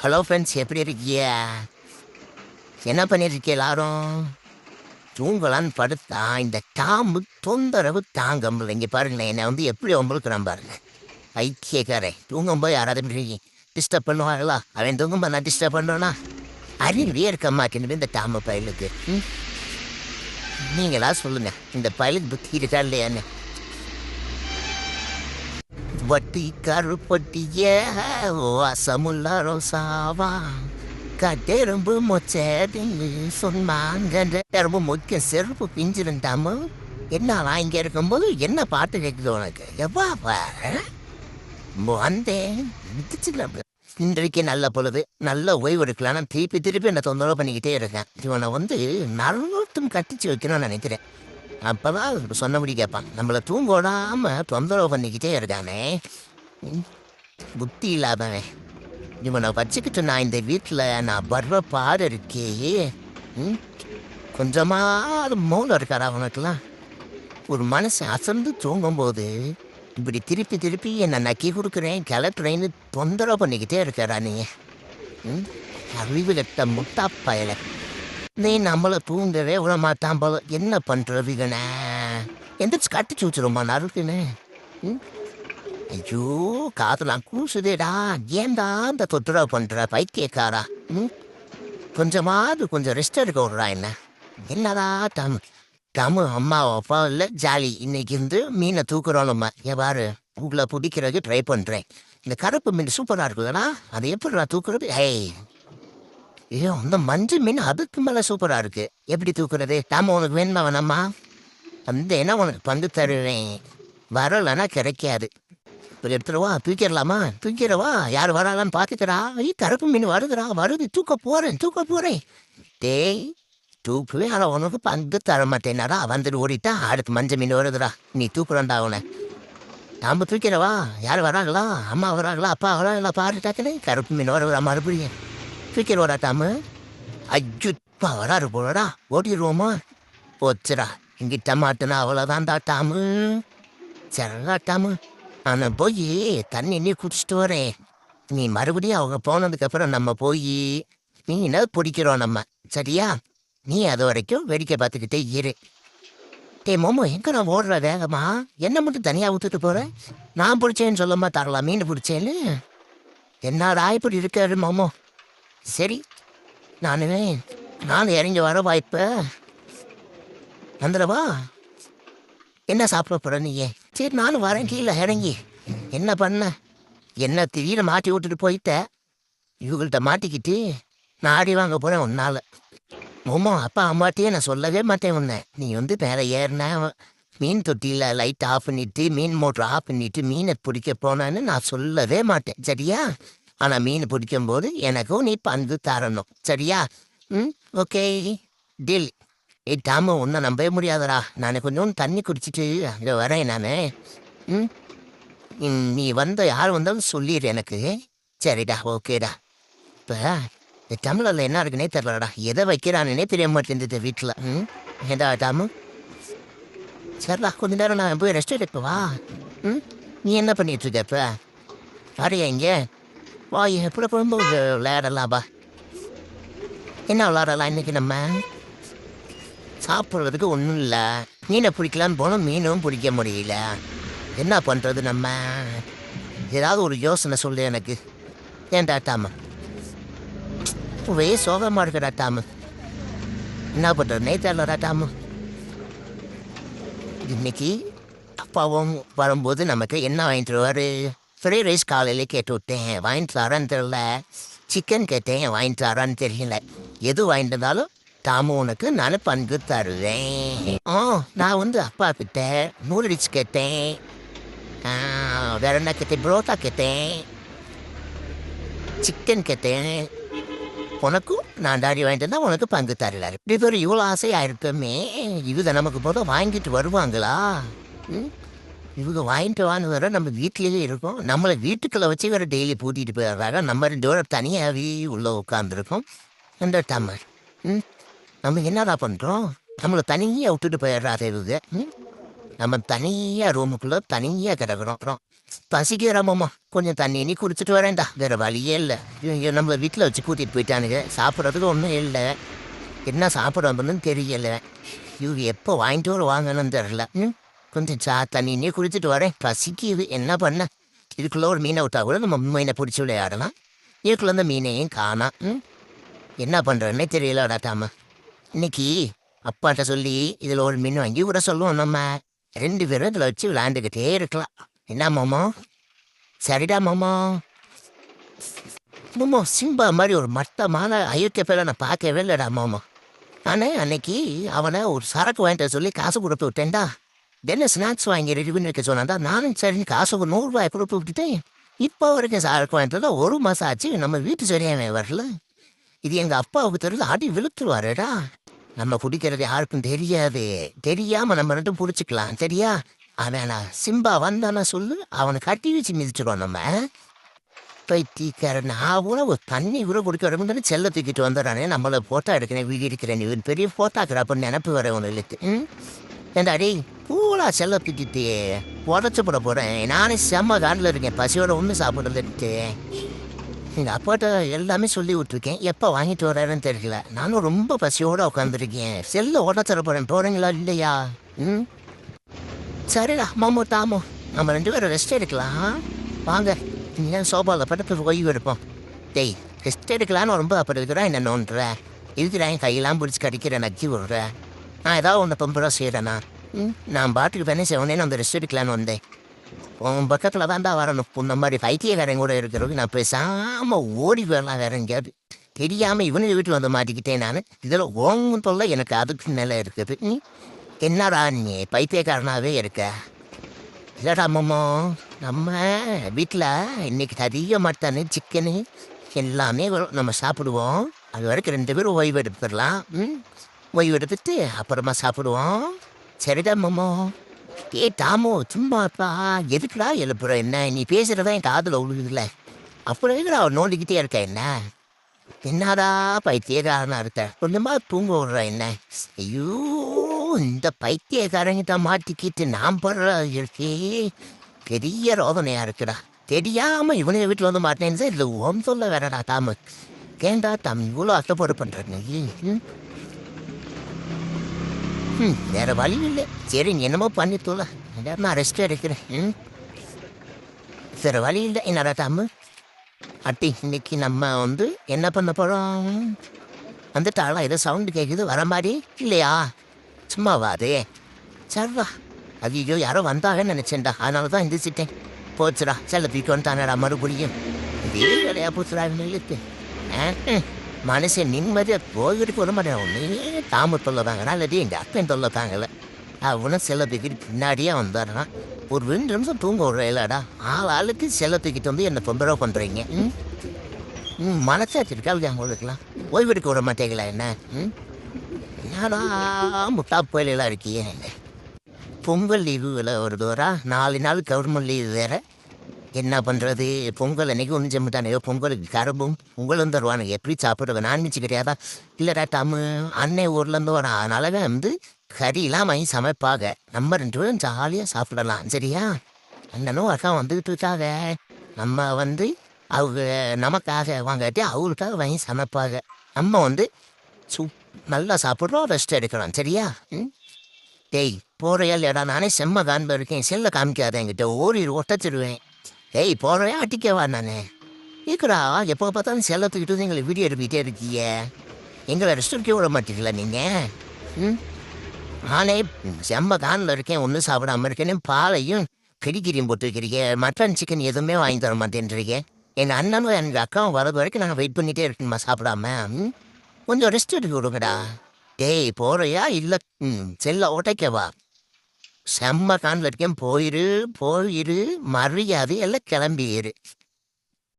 Hello friends, எப்படி இருக்கீங்க? என்ன பண்ணிட்டு எல்லாரும்? தூங்கலான்னு படுத்தா இந்த டாம்பு தொந்தரவு தாங்க முடியல. இங்கே பாருங்களேன், என்னை வந்து எப்படி ஒம்பளுக்குறான் பாருங்க. ஐக்கியக்காரன் தூங்கும்போது யாராவது டிஸ்டர்ப் பண்ணுவாங்களா? அவன் தூங்கும்போது நான் டிஸ்டர்ப் பண்ணுவேனா? அறிவியே இருக்க மாட்டேன்னு இந்த டாம்பு பயலுக்கு. நீங்களா சொல்லுங்க, இந்த பயலுக்கு புத்தி இருக்கா இல்லையான்னு? வட்டி கருப்பட்டிய வாசமுள்ள ரோசாவா கட்டெரும்பு மொச்சடின்னு சொன்னாங்க. ரொம்ப முக்கிய செருப்பு பிஞ்சிருந்தாம என்னாலாம் இங்கே இருக்கும்போது என்ன பாட்டு கேட்குது உனக்கு? எவ்வா வந்தேன் இன்றைக்கு நல்ல பொழுது, நல்ல ஓய்வு எடுக்கலான்னு திருப்பி திருப்பி என்னை தொந்தரவு பண்ணிக்கிட்டே இருக்கேன். இவனை வந்து நறுத்தும் கட்டிச்சு வைக்கணும்னு நினைக்கிறேன். அப்பதான் சொன்னபடி கேட்பான். நம்மளை தூங்க விடாம தொந்தரவு பண்ணிக்கிட்டே இருக்கானே, புத்தி இல்லாதவன். இவனை வச்சுக்கிட்டு நான் இந்த வீட்டில் நான் வர்ற பாடு இருக்கே. கொஞ்சமாவது மூளை இருக்காரா அவனுக்கெல்லாம்? ஒரு மனுஷன் அசந்து தூங்கும்போது இப்படி திருப்பி திருப்பி என்னை நக்கி கொடுக்குறேன், கிளப்புறேன்னு தொந்தரவு பண்ணிக்கிட்டே இருக்காரா நீ? அறிவு கட்ட முட்டா பயலை. நீ நம்மளை தூங்கவே விட மாட்டான் போல. என்ன பண்ணுறதுங்கண்ணே? எந்திரிச்சு கட்டிச்சு வச்சுருமா நறுக்குன்னு? ஐயோ, காதலாம் கூசுதேடா. ஏன்டா இந்த தொந்தரவு பண்ணுற பைத்தியக்காரா? கொஞ்சம் ரெஸ்ட் எடுக்க விட்றா என்ன? என்னடா தமு அம்மா அப்பா இல்லை ஜாலி. இன்னைக்கு இருந்து மீனை தூக்குறோம் நம்ம. எவ்வாறு உங்களை பிடிக்கிறதுக்கு ட்ரை பண்ணுறேன். இந்த கருப்பு மீன் சூப்பராக இருக்குதுடா. அதை எப்படி நான் தூக்குறது? ஐயோ, அந்த மஞ்சள் மீன் அதுக்கு மேலே சூப்பராக இருக்கு. எப்படி தூக்குறது? நாம உனக்கு வேணுமா வேணாமா? அந்த என்ன உனக்கு பங்கு தருவேன். வரலைன்னா கிடைக்காது. இப்போ எடுத்துருவா, தூக்கிடவா. யார் வராலான்னு பார்த்துக்கிறா. ஐயோ, கருப்பு மீன் வருது. தூக்க போகிறேன். டேய், தூக்குவே. ஆனால் உனக்கு பங்கு தர மாட்டேனாடா. வந்துட்டு ஓடிட்டா. அடுத்து மஞ்சள் மீன் வருதுடா. நீ தூக்குறான்டா அவனை. நாம் தூக்கிடவா. யார் வராங்களா? அம்மா வராங்களா? அப்பா வராங்களா? பாருட்டாக்கனே கருப்பு மீன் வருதா மறுபடியும். தூக்கிடுவாடா டாமு. ஐயுப்பா வராரு போலடா. ஓட்டிடுவோமா? போச்சுடா. இங்கிட்ட மாட்டுனா அவ்வளோதான்டா டாமு. சரிடா டாமு, நான் போய் தண்ணி நீ குடிச்சிட்டு வரேன். நீ மறுபடியும் அவங்க போனதுக்கப்புறம் நம்ம போய் மீனை பிடிக்கிறோம் நம்ம. சரியா? நீ அது வரைக்கும் வேடிக்கை பார்த்துக்கிட்டே இரு. மோமோ, எங்கே நான் ஓடுற வேகமா? என்ன மட்டும் தனியாக ஊற்றுட்டு போகிறேன். நான் பிடிச்சேன்னு சொல்லமா தரலாம். மீன் பிடிச்சேன்னு என்னடா இப்படி இருக்காரு மோமோ? சரி, நானும் இறங்கி வர வாய்ப்ப வந்துடவா? என்ன சாப்பிட போகிற நீயே? சரி, நானும் வரேன் கீழே இறங்கி. என்ன பண்ண? என்ன திடீர்னு மாட்டி விட்டுட்டு போயிட்ட. இவங்கள்ட்ட மாட்டிக்கிட்டு நான் ஆடி வாங்க போகிறேன் உன்னால். மோமோ, அப்பா அம்மாட்டையே நான் சொல்லவே மாட்டேன் உன்னை. நீ வந்து மேலே ஏறின மீன் தொட்டியில் லைட் ஆஃப் பண்ணிவிட்டு மீன் மோட்ரு ஆஃப் பண்ணிவிட்டு மீனை பிடிக்க போனான்னு நான் சொல்லவே மாட்டேன். சரியா? ஆனால் மீன் பிடிக்கும்போது எனக்கும் நீ பங்கு தரணும். சரியா? Okay, deal. டாமு, ஒன்றை நம்பவே முடியாதடா. நான் கொஞ்சம் தண்ணி குடிச்சிட்டு அங்கே வரேன் நான். நீ யார் வந்தாலும் சொல்லிடு எனக்கு. சரிடா, ஓகேடா. இப்போ இந்த தமிழில் என்ன இருக்குன்னே தெரிலடா. எதை வைக்கிறானுன்னே தெரிய மாட்டேங்குது வீட்டில். ஏதா டாமு? சரிடா, கொஞ்ச நேரம் நான் போய் ரெஸ்ட் எடுப்பவா? நீ என்ன பண்ணிகிட்ருக்க இப்போ? வரையா இங்கே? வா, எப்படி போகும்போது விளையாடலாம்பா. என்ன விளையாடலாம் இன்னைக்கு நம்ம? சாப்பிட்றதுக்கு ஒன்றும் இல்லை. மீனை பிடிக்கலான்னு போனால் மீனும் பிடிக்க முடியல. என்ன பண்ணுறது நம்ம? ஏதாவது ஒரு யோசனை சொல்லு எனக்கு. ஏன்டா டாமு? ஒரே சோகமாக இருக்குடா டாமு. என்ன பண்ணுறது நேத்தா டாமு? இன்னைக்கு அப்பாவும் வரும்போது நமக்கு என்ன வாங்கிட்டு வருவார்? ஃப்ரைட் ரைஸ் காலையிலே கேட்டு விட்டேன், வாங்கிட்டு தரான்னு தெரியல. சிக்கன் கேட்டேன், வாங்கிட்டு தரான்னு தெரியல. எது வாங்கிட்டு இருந்தாலும் டாமு உனக்கு நான் பங்கு தருவேன். நான் அப்பா கிட்ட நூடுல்ஸ் கேட்டேன். வேற என்ன கேட்டேன்? புரோட்டா கேட்டேன், சிக்கன் கேட்டேன். உனக்கும் நான் தாடி வாங்கிட்டு இருந்தால் உனக்கு பங்கு தரலாரு. இப்படி பேர் இவ்வளோ ஆசையாக இருக்குமே. இவங்க நமக்கு போத வாங்கிட்டு வருவாங்களா? இவங்க வாங்கிட்டு வாங்க வேற நம்ம வீட்லேயே இருக்கோம். நம்மளை வீட்டுக்குள்ளே வச்சு வேறு டெய்லி பூட்டிகிட்டு போயிடுறாங்க. நம்ம 2 பேரும் தனியாகவே உள்ளே உட்காந்துருக்கோம். இந்த டம்மர் நம்ம என்னடா பண்ணுறோம்? நம்மளை தனியாக விட்டுட்டு போயிடுறாரு இவங்க. நம்ம தனியாக ரூமுக்குள்ளே தனியாக கிடக்குறோம். பசிக்கிறாமம்மா கொஞ்சம் தண்ணி நீ குடிச்சிட்டு வரேன்டா வேற வழியே இல்லை நம்மளை வீட்டில் வச்சு கூட்டிகிட்டு போயிட்டானுங்க சாப்பிட்றதுக்கு ஒன்றும் இல்லை என்ன சாப்பிட்றோம்னு தெரியலை இவங்க எப்போ வாங்கிட்டு வாங்கணும்னு தெரில கொஞ்சம் தண்ணி நீ குடிச்சிட்டு வரேன் பசிக்குது என்ன பண்ண இதுக்குள்ளே ஒரு மீனை விட்டா கூட நம்ம மீனை பிடிச்சி விளையாடலாம் இதுக்குள்ளே அந்த மீனையும் காணாம் என்ன பண்ணுறோன்னே தெரியலடா தாம இன்னைக்கு அப்பாட்ட சொல்லி இதில் ஒரு மீன் வாங்கி விட சொல்லுவோம் நம்ம 2 பேரும் இதில் வச்சு விளையாண்டுக்கிட்டே இருக்கலாம் என்ன மாமா சரிடா மாமா மாமா சிம்பா மாதிரி ஒரு மட்டமான அயோக்கிய பேரை நான் பார்க்கவே இல்லைடா மாமா ஆனால் அன்னைக்கு அவனை ஒரு சரக்கு வாங்கிட்டு சொல்லி காசு கொடுத்து விட்டேன்டா என்ன ஸ்நாக்ஸ் வாங்கி ரெடி பண்ணி வைக்க சொன்னான்டா நானும் சரின்னு காசு ஒரு 100 ரூபாய் கொடுத்து விட்டுட்டேன் இப்போ வரைக்கும் சரக்கு வாங்கிட்டு 1 மாதம் ஆச்சு நம்ம வீட்டு சரியான வரல இது எங்கள் அப்பாவுக்கு தெரிஞ்சு அடி விழுத்துருவாருடா நம்ம குடிக்கிறது யாருக்கும் தெரியாது தெரியாமல் நம்ம ரெண்டும் பிடிச்சிக்கலாம் சரியா அவனா சிம்பா வந்தானா சொல்லு அவனை கட்டி வச்சு மிதிச்சிடுவோம் நம்ம பைத்தியக்காரன் நான் கூட ஒரு தண்ணி கூட குடிக்க வரமுன்னு செல்ல தூக்கிட்டு வந்துடுறானே நம்மளை போட்டோ எடுக்கிறேன் வீடு இருக்கிறேன் இவன் பெரிய போட்டாக்குறாப்பன்னு நினப்பு வர ஒன்று இழுத்து ஏண்டா அடே பூரா செல்ல தூக்கிட்டு உடச்சி போட போகிறேன் நானே செம்ம காண்டில் இருக்கேன் பசியோட ஒன்று சாப்பிட்றதுட்டு எங்கள் அப்பாட்ட எல்லாமே சொல்லி விட்ருக்கேன் எப்போ வாங்கிட்டு வர்றாருன்னு தெரியல நானும் ரொம்ப பசியோடு உட்காந்துருக்கேன் செல்லை உடச்சிட போகிறேன் போகிறீங்களா இல்லையா சரிடா மாமோ தாமோ நம்ம 2 பேரும் ரெஸ்ட் எடுக்கலாம் வாங்க ஏன் சோபாவில் படுத்து ஓய்வு எடுப்போம் டேய் ரெஸ்ட் எடுக்கலான்னு ரொம்ப அப்படி இருக்கிறான் என்ன நோன்ற இதுக்குடா என் கையெல்லாம் பிடிச்சி கடிக்கிறேன் நக்கி விடுறேன் நான் ஏதாவது ஒன்று பம்புறா செய்கிறேண்ணா நான் பாட்டுக்கு பண்ணி செவனேன்னு அந்த ரெஸ்ட் எடுக்கலான்னு வந்தேன் உன் பக்கத்தில் தான்டா வரணும் இந்த மாதிரி பைத்தியக்காரன் கூட இருக்கிறது நான் பேசாமல் ஓடி வரலாம் வேற எங்கேயாவது தெரியாமல் இவனு வீட்டில் வந்து மாட்டிக்கிட்டேன் நான் இதில் ஓங்க தொல்லை எனக்கு அதுக்கு நிலை இருக்குது என்னடா நீ பைத்தியக்காரனாகவே இருக்க இல்லடா மாமா நம்ம வீட்டில் இன்னைக்கு அதிக மட்டனு சிக்கனு எல்லாமே நம்ம சாப்பிடுவோம் அது வரைக்கும் 2 பேரும் ஓய்வு எடுத்துடலாம் ஓய்வு எடுத்துட்டு அப்புறமா சாப்பிடுவோம் சரிடா மாமா தாமோ சும்மாப்பா எதுக்குடா எழுப்புற என்ன நீ பேசுகிறதா என் காதில் விழுதுல அப்புறம் எதுக்குடா நோண்டிக்கிட்டே இருக்க என்ன என்னடா பைத்தியக்காரனா இருக்க கொஞ்சமா தூங்க விடுற என்ன ஐயோ இந்த பைத்தியக்காரங்கிட்ட மாட்டிக்கிட்டு நான் படுற இருக்கே பெரிய ரோதனையா இருக்குடா தெரியாம இவனைய வீட்டில் வந்து மாட்டேன்னு சார் இல்லை ஓம் சொல்ல வேறடா தாமு கேண்டா தாம் இவ்வளோ அக்கப்பாடு பண்ணுறேன்னு வேற வழி இல்லை சரி நீ என்னமோ பண்ணித்தோல நான் ரெஸ்ட் எடுக்கிறேன் வேற வழி இல்லை என்னடா தாமு அட்டி இன்னைக்கு நம்ம வந்து என்ன பண்ண போகிறோம் வந்துட்டாளா ஏதோ சவுண்டு கேட்குது வர மாதிரி இல்லையா சும்மாவா அதே சரிடா ஐயோ யாரோ வந்தாங்கன்னு நினச்சேன்டா அதனால தான் எந்திரிச்சிட்டேன் போச்சுடா செல்ல தூக்கி வந்துட்டானடா மறுபடியும் இதே வேலையா போச்சுடா இருக்கு மனுஷன் நிம்மதியாக போய்கிட்டு வர மாட்டேன் ஒன்றே தாமு தொல்லை தாங்கடா இல்லாட்டி எங்கள் அப்பன் தொல்லை தாங்கலை அவனும் செல்ல தூக்கிட்டு பின்னாடியே வந்தாருன்னா ஒரு 2 நிமிஷம் தூங்க விடுறேன் இல்லைடா ஆளுக்கு செல்ல தூக்கிட்டு வந்து என்னை தொந்தரவு பண்ணுறீங்க மனசாச்சு இருக்கா அவங்களுக்குலாம் ஓய்வு எடுக்க விட மாட்டேங்களா என்ன என்னடா முட்டா புயலெல்லாம் இருக்கியே பொங்கல் லீவுல ஒரு தூரம் 4 நாள் கவர்மெண்ட் லீவு வேறு என்ன பண்ணுறது பொங்கல் அன்றைக்கி ஒன்று ஜம்மிட்டானே பொங்கலுக்கு கரும்பும் பொங்கலும் தருவானுங்க எப்படி சாப்பிட்றது நான்வெஜ் கிடையாதா இல்லைடா தம்மு அன்னை ஊர்லேருந்து வரான் அதனால வந்து கறியெல்லாம் வாங்கி சமைப்பாங்க நம்ம 2 பேரும் ஜாலியாக சாப்பிடலாம் சரியா அண்ணனும் அக்கா வந்துக்கிட்டு இருக்காங்க நம்ம வந்து அவங்க நமக்காக வாங்காட்டி அவங்களுக்காக வாங்கி சமைப்பாங்க நம்ம வந்து நல்லா சாப்பிட்றோம் ரெஸ்ட் எடுக்கிறோம் சரியா டேய் போகிறையா இல்லையாடா நானே செம்ம காண்பு இருக்கேன் செல்ல காமிக்காத என்கிட்ட ஒட்டச்சிடுவேன் டேய் போகிறையா அட்டிக்கவா நானே இருக்குடா எப்போ பார்த்தாலும் செல்ல தூக்கிட்டு எங்களை வீடியோ எடுப்பிக்கிட்டே இருக்கீங்க எங்களை ரெஸ்ட் எடுக்க விட மாட்டீங்களா நீங்கள் நானே செம்ம கானில் இருக்கேன் ஒன்றும் சாப்பிடாம இருக்கேன்னு பாலையும் கிரிக்கிரியும் போட்டு வைக்கிறீங்க மட்டன் சிக்கன் எதுவுமே வாங்கி தர மாட்டேன்றீங்க எங்கள் அண்ணனும் எங்கள் அக்காவும் வரது வரைக்கும் நாங்கள் வெயிட் பண்ணிகிட்டே இருக்கணுமா சாப்பிடாம கொஞ்சம் ரெஸ்ட் எடுக்க விடுங்கடா டேய் போகிறையா இல்லை செல்ல ஓட்டைக்கவா செம்ம கானில் இருக்கேன் போயிரு மரியாதை எல்லாம் கிளம்பிடு